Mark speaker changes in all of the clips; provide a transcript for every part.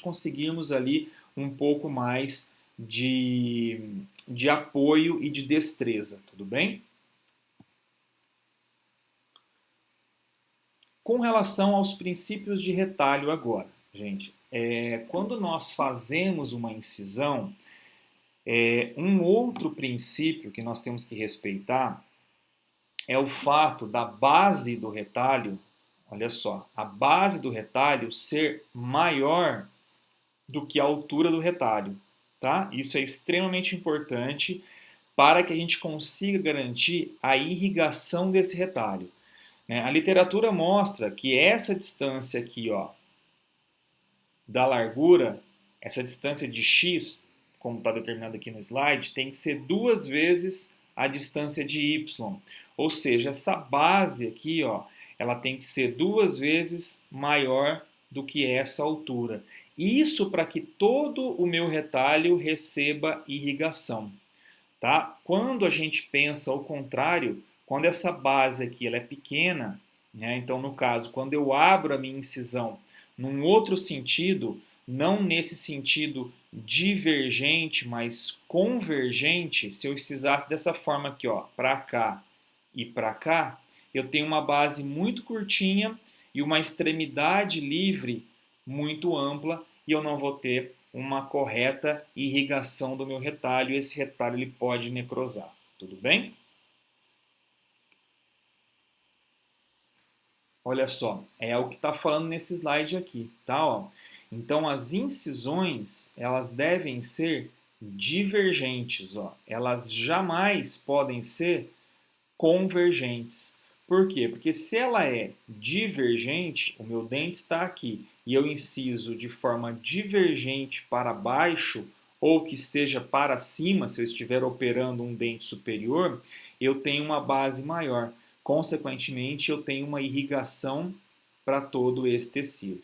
Speaker 1: conseguirmos ali um pouco mais de apoio e de destreza, tudo bem? Com relação aos princípios de retalho agora, gente, quando nós fazemos uma incisão, um outro princípio que nós temos que respeitar é o fato da base do retalho, olha só, a base do retalho ser maior do que a altura do retalho, tá? Isso é extremamente importante para que a gente consiga garantir a irrigação desse retalho. A literatura mostra que essa distância aqui, ó, da largura, essa distância de x, como está determinado aqui no slide, tem que ser 2 vezes a distância de y. Ou seja, essa base aqui, ó, ela tem que ser 2 vezes maior do que essa altura. Isso para que todo o meu retalho receba irrigação. Tá? Quando a gente pensa ao contrário, quando essa base aqui ela é pequena, né? Então no caso, quando eu abro a minha incisão num outro sentido, não nesse sentido divergente, mas convergente, se eu precisasse dessa forma aqui, ó, para cá e para cá, eu tenho uma base muito curtinha e uma extremidade livre muito ampla e eu não vou ter uma correta irrigação do meu retalho e esse retalho ele pode necrosar. Tudo bem? Olha só, é o que está falando nesse slide aqui, tá? Ó. Então as incisões elas devem ser divergentes, ó. Elas jamais podem ser convergentes. Por quê? Porque se ela é divergente, o meu dente está aqui e eu inciso de forma divergente para baixo ou que seja para cima, se eu estiver operando um dente superior, eu tenho uma base maior. Consequentemente, eu tenho uma irrigação para todo esse tecido.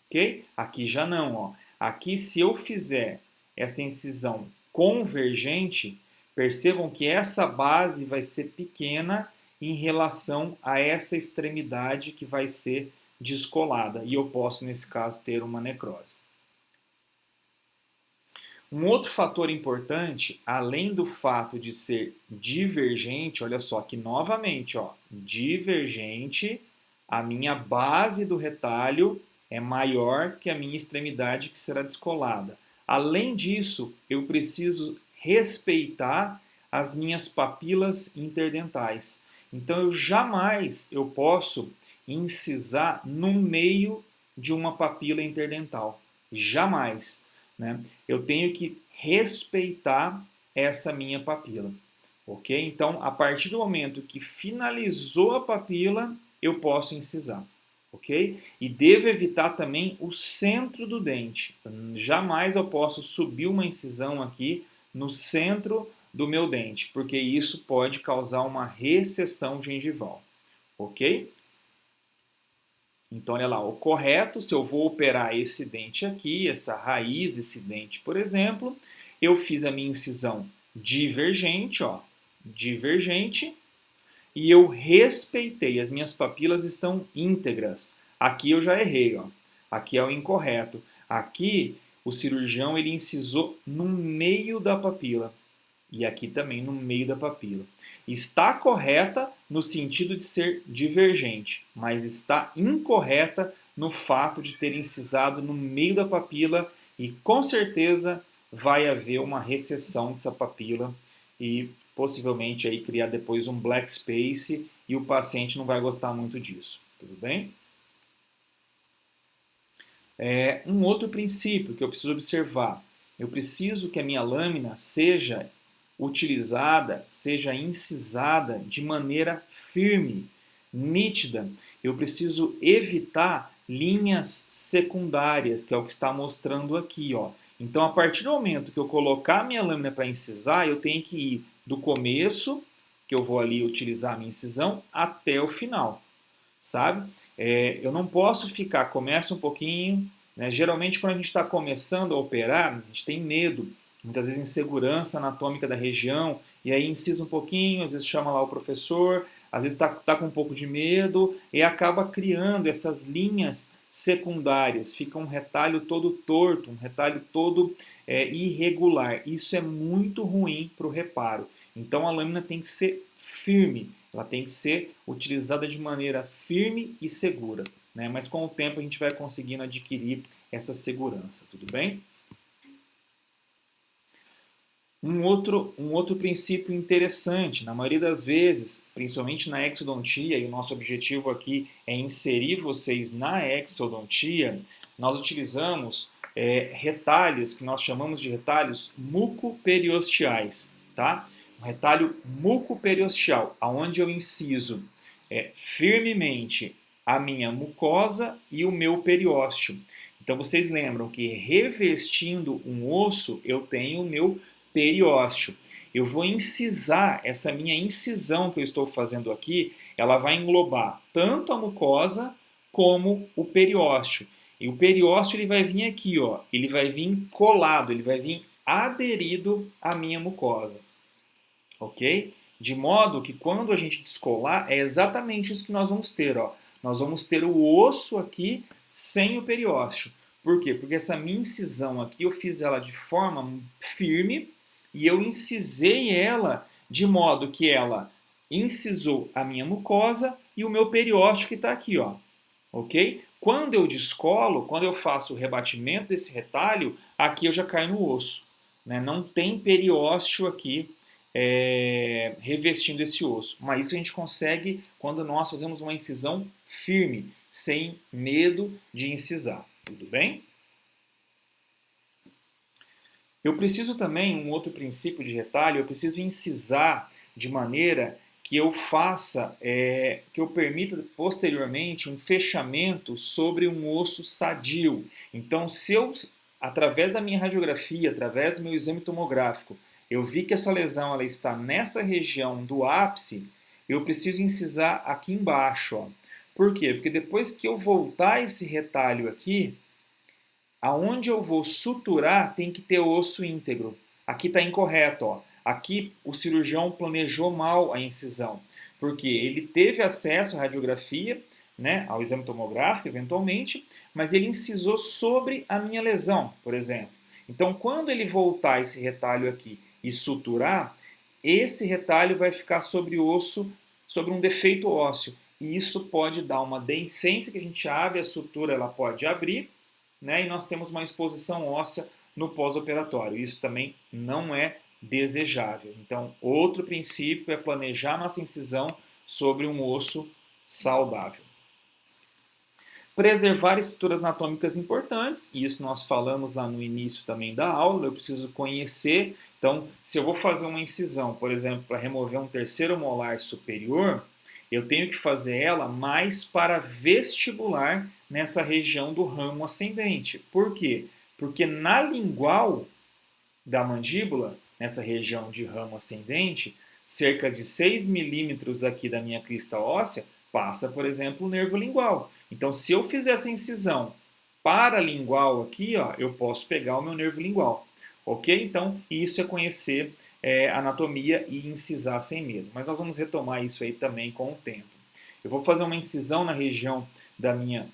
Speaker 1: Ok? Aqui já não. Ó. Aqui, se eu fizer essa incisão convergente, percebam que essa base vai ser pequena em relação a essa extremidade que vai ser descolada. E eu posso, nesse caso, ter uma necrose. Um outro fator importante, além do fato de ser divergente, olha só que novamente, ó, divergente, a minha base do retalho é maior que a minha extremidade que será descolada. Além disso, eu preciso respeitar as minhas papilas interdentais. Então eu posso incisar no meio de uma papila interdental. Jamais. Né? Eu tenho que respeitar essa minha papila. Ok? Então, a partir do momento que finalizou a papila, eu posso incisar. Ok? E devo evitar também o centro do dente. Jamais eu posso subir uma incisão aqui no centro do meu dente, porque isso pode causar uma recessão gengival. Ok? Então, olha lá, o correto, se eu vou operar esse dente aqui, essa raiz, esse dente, por exemplo, eu fiz a minha incisão divergente, ó, divergente, e eu respeitei, as minhas papilas estão íntegras. Aqui eu já errei, ó. Aqui é o incorreto. Aqui o cirurgião ele incisou no meio da papila e aqui também no meio da papila. Está correta no sentido de ser divergente, mas está incorreta no fato de ter incisado no meio da papila e com certeza vai haver uma recessão dessa papila e possivelmente aí criar depois um black space e o paciente não vai gostar muito disso. Tudo bem? Um outro princípio que eu preciso observar. Eu preciso que a minha lâmina seja utilizada, seja incisada de maneira firme, nítida. Eu preciso evitar linhas secundárias, que é o que está mostrando aqui, ó. Então, a partir do momento que eu colocar a minha lâmina para incisar, eu tenho que ir do começo, que eu vou ali utilizar a minha incisão, até o final, sabe? Eu não posso ficar, começa um pouquinho, né? Geralmente quando a gente está começando a operar, a gente tem medo, muitas vezes insegurança anatômica da região, e aí incisa um pouquinho, às vezes chama lá o professor, às vezes está com um pouco de medo, e acaba criando essas linhas secundárias, fica um retalho todo torto, um retalho todo irregular. Isso é muito ruim para o reparo. Então a lâmina tem que ser firme, ela tem que ser utilizada de maneira firme e segura, né? Mas com o tempo a gente vai conseguindo adquirir essa segurança, tudo bem? Um outro princípio interessante, na maioria das vezes, principalmente na exodontia, e o nosso objetivo aqui é inserir vocês na exodontia, nós utilizamos retalhos que nós chamamos de retalhos mucoperiosteais, tá? Um retalho mucoperiosteal, onde eu inciso firmemente a minha mucosa e o meu periósteo. Então vocês lembram que revestindo um osso, eu tenho o meu periósteo. Eu vou incisar, essa minha incisão que eu estou fazendo aqui, ela vai englobar tanto a mucosa como o periósteo. E o periósteo ele vai vir aqui, ó, ele vai vir colado, ele vai vir aderido à minha mucosa. Ok? De modo que quando a gente descolar, é exatamente isso que nós vamos ter, ó. Nós vamos ter o osso aqui sem o periósteo. Por quê? Porque essa minha incisão aqui, eu fiz ela de forma firme, e eu incisei ela de modo que ela incisou a minha mucosa e o meu periósteo que está aqui, ó. Ok? Quando eu descolo, quando eu faço o rebatimento desse retalho, aqui eu já caio no osso, né? Não tem periósteo aqui revestindo esse osso. Mas isso a gente consegue quando nós fazemos uma incisão firme, sem medo de incisar. Tudo bem? Eu preciso também, um outro princípio de retalho, eu preciso incisar de maneira que eu faça, que eu permita posteriormente um fechamento sobre um osso sadio. Então, se eu, através da minha radiografia, através do meu exame tomográfico, eu vi que essa lesão ela está nessa região do ápice, eu preciso incisar aqui embaixo. Ó. Por quê? Porque depois que eu voltar esse retalho aqui, aonde eu vou suturar tem que ter osso íntegro. Aqui está incorreto, ó. Aqui o cirurgião planejou mal a incisão, porque ele teve acesso à radiografia, né, ao exame tomográfico, eventualmente, mas ele incisou sobre a minha lesão, por exemplo. Então, quando ele voltar esse retalho aqui e suturar, esse retalho vai ficar sobre o osso, sobre um defeito ósseo. E isso pode dar uma deiscência que a gente abre, a sutura ela pode abrir, né, e nós temos uma exposição óssea no pós-operatório. Isso também não é desejável. Então, outro princípio é planejar nossa incisão sobre um osso saudável. Preservar estruturas anatômicas importantes, e isso nós falamos lá no início também da aula, eu preciso conhecer. Então, se eu vou fazer uma incisão, por exemplo, para remover um terceiro molar superior, eu tenho que fazer ela mais para vestibular nessa região do ramo ascendente. Por quê? Porque na lingual da mandíbula, nessa região de ramo ascendente, cerca de 6 milímetros aqui da minha crista óssea, passa, por exemplo, o nervo lingual. Então, se eu fizer essa incisão paralingual aqui, ó, eu posso pegar o meu nervo lingual. Ok? Então, isso é conhecer anatomia e incisar sem medo. Mas nós vamos retomar isso aí também com o tempo. Eu vou fazer uma incisão na região da minha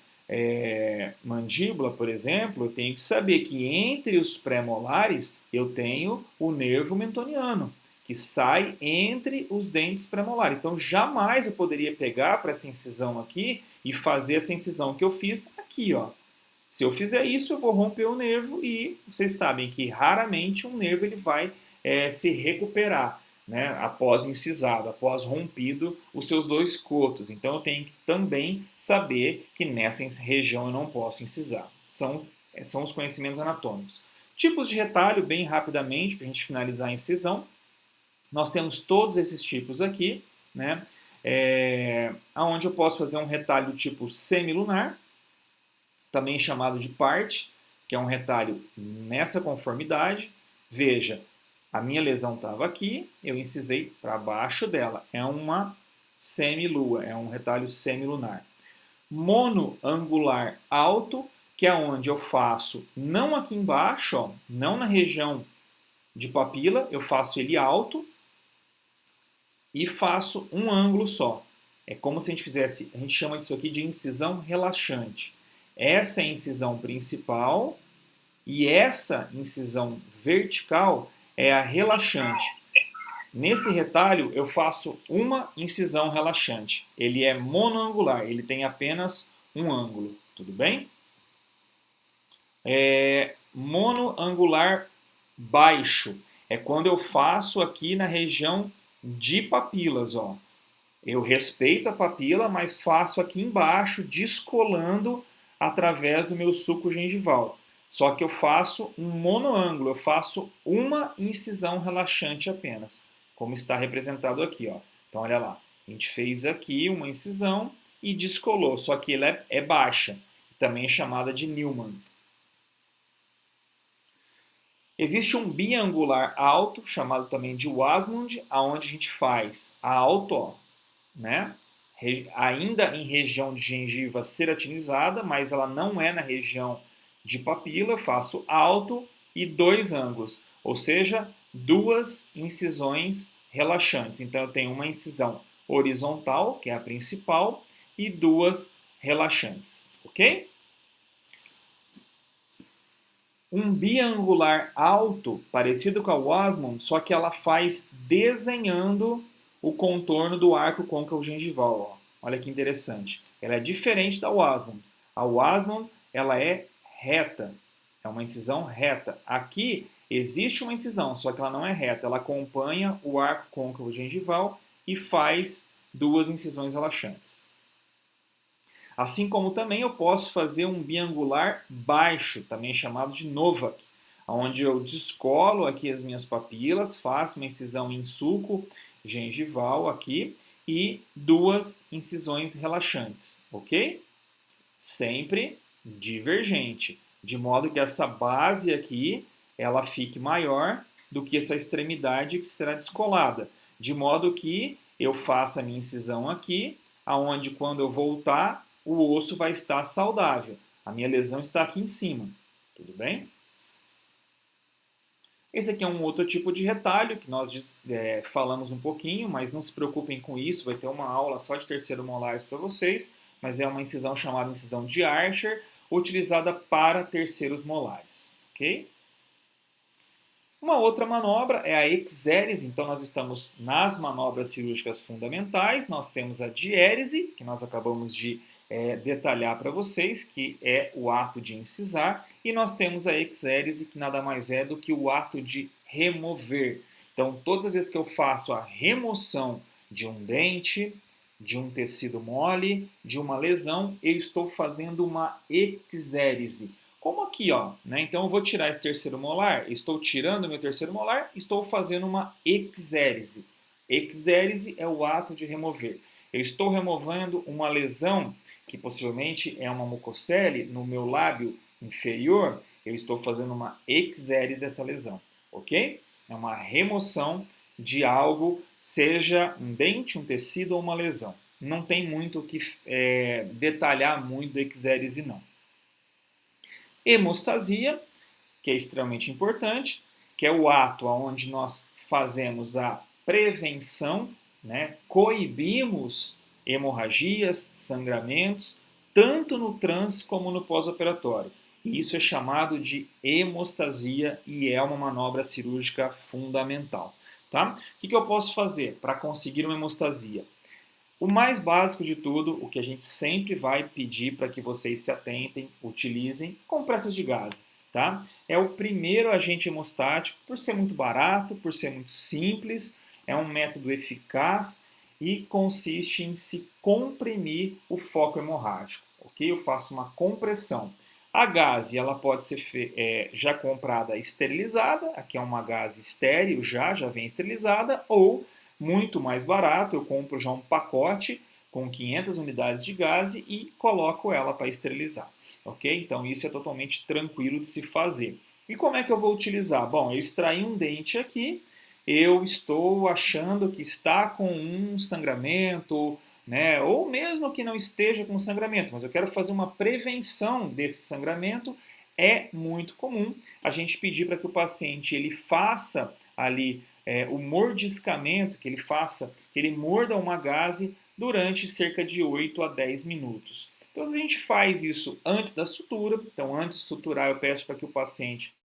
Speaker 1: mandíbula, por exemplo, eu tenho que saber que entre os pré-molares eu tenho o nervo mentoniano, que sai entre os dentes pré-molares. Então, jamais eu poderia pegar para essa incisão aqui e fazer essa incisão que eu fiz aqui, ó. Se eu fizer isso, eu vou romper o nervo e vocês sabem que raramente um nervo ele vai se recuperar, né, após incisado, após rompido os seus dois cotos. Então eu tenho que também saber que nessa região eu não posso incisar. São os conhecimentos anatômicos. Tipos de retalho, bem rapidamente, para a gente finalizar a incisão. Nós temos todos esses tipos aqui, né, onde eu posso fazer um retalho tipo semilunar, também chamado de parte, que é um retalho nessa conformidade. Veja, a minha lesão estava aqui, eu incisei para baixo dela. É uma semilua, é um retalho semilunar. Monoangular alto, que é onde eu faço, não aqui embaixo, ó, não na região de papila, eu faço ele alto e faço um ângulo só. É como se a gente fizesse, a gente chama disso aqui de incisão relaxante. essa é a incisão principal e essa incisão vertical é a relaxante. Nesse retalho, eu faço uma incisão relaxante. Ele é monoangular, ele tem apenas um ângulo, tudo bem? Monoangular baixo é quando eu faço aqui na região de papilas, ó. Eu respeito a papila, mas faço aqui embaixo, descolando através do meu suco gengival. Só que eu faço um monoângulo, eu faço uma incisão relaxante apenas, como está representado aqui, ó. Então, olha lá, a gente fez aqui uma incisão e descolou, só que ela é baixa, também é chamada de Newman. Existe um biangular alto, chamado também de Wasmund, aonde a gente faz a alto, ó, né? Ainda em região de gengiva ceratinizada, mas ela não é na região de papila. Eu faço alto e dois ângulos, ou seja, duas incisões relaxantes. Então eu tenho uma incisão horizontal, que é a principal, e duas relaxantes, ok? Um biangular alto, parecido com a Wasmund, só que ela faz desenhando o contorno do arco côncavo gengival. Ó. Olha que interessante. Ela é diferente da Wasmund. A Wasmund, ela é reta. É uma incisão reta. Aqui existe uma incisão, só que ela não é reta. Ela acompanha o arco côncavo gengival e faz duas incisões relaxantes. Assim como também eu posso fazer um biangular baixo, também chamado de Novak, onde eu descolo aqui as minhas papilas, faço uma incisão em sulco gengival aqui e duas incisões relaxantes, ok? Sempre divergente, de modo que essa base aqui ela fique maior do que essa extremidade que será descolada, de modo que eu faça a minha incisão aqui, aonde quando eu voltar o osso vai estar saudável. A minha lesão está aqui em cima. Tudo bem? Esse aqui é um outro tipo de retalho que nós falamos um pouquinho, mas não se preocupem com isso, vai ter uma aula só de terceiro molares para vocês, mas é uma incisão chamada incisão de Archer, utilizada para terceiros molares, ok? Uma outra manobra é a exérese, então nós estamos nas manobras cirúrgicas fundamentais, nós temos a diérese, que nós acabamos de detalhar para vocês, que é o ato de incisar, e nós temos a exérese, que nada mais é do que o ato de remover. Então, todas as vezes que eu faço a remoção de um dente, de um tecido mole, de uma lesão, eu estou fazendo uma exérese. Como aqui, ó, né? Então eu vou tirar esse terceiro molar, estou tirando meu terceiro molar, estou fazendo uma exérese. Exérese é o ato de remover. Eu estou removendo uma lesão que possivelmente é uma mucocele no meu lábio inferior, eu estou fazendo uma exérese dessa lesão, ok? É uma remoção de algo, seja um dente, um tecido ou uma lesão. Não tem muito o que detalhar muito da exérese, não. Hemostasia, que é extremamente importante, que é o ato onde nós fazemos a prevenção, né? Coibimos hemorragias, sangramentos, tanto no trans como no pós-operatório. E isso é chamado de hemostasia e é uma manobra cirúrgica fundamental. Tá? O que eu posso fazer para conseguir uma hemostasia? O mais básico de tudo, o que a gente sempre vai pedir para que vocês se atentem, utilizem, compressas de gás. Tá? É o primeiro agente hemostático, por ser muito barato, por ser muito simples, é um método eficaz e consiste em se comprimir o foco hemorrágico. Ok? Eu faço uma compressão. A gase ela pode ser já comprada esterilizada, aqui é uma gase estéril, já vem esterilizada, ou muito mais barato, eu compro já um pacote com 500 unidades de gase e coloco ela para esterilizar, ok? Então isso é totalmente tranquilo de se fazer. E como é que eu vou utilizar? Bom, eu extraí um dente aqui, eu estou achando que está com um sangramento, né? Ou mesmo que não esteja com sangramento, mas eu quero fazer uma prevenção desse sangramento, é muito comum a gente pedir para que o paciente ele faça ali o mordiscamento, que ele morda uma gase durante cerca de 8 a 10 minutos. Então, se a gente faz isso antes da sutura, então antes de suturar eu peço para que o paciente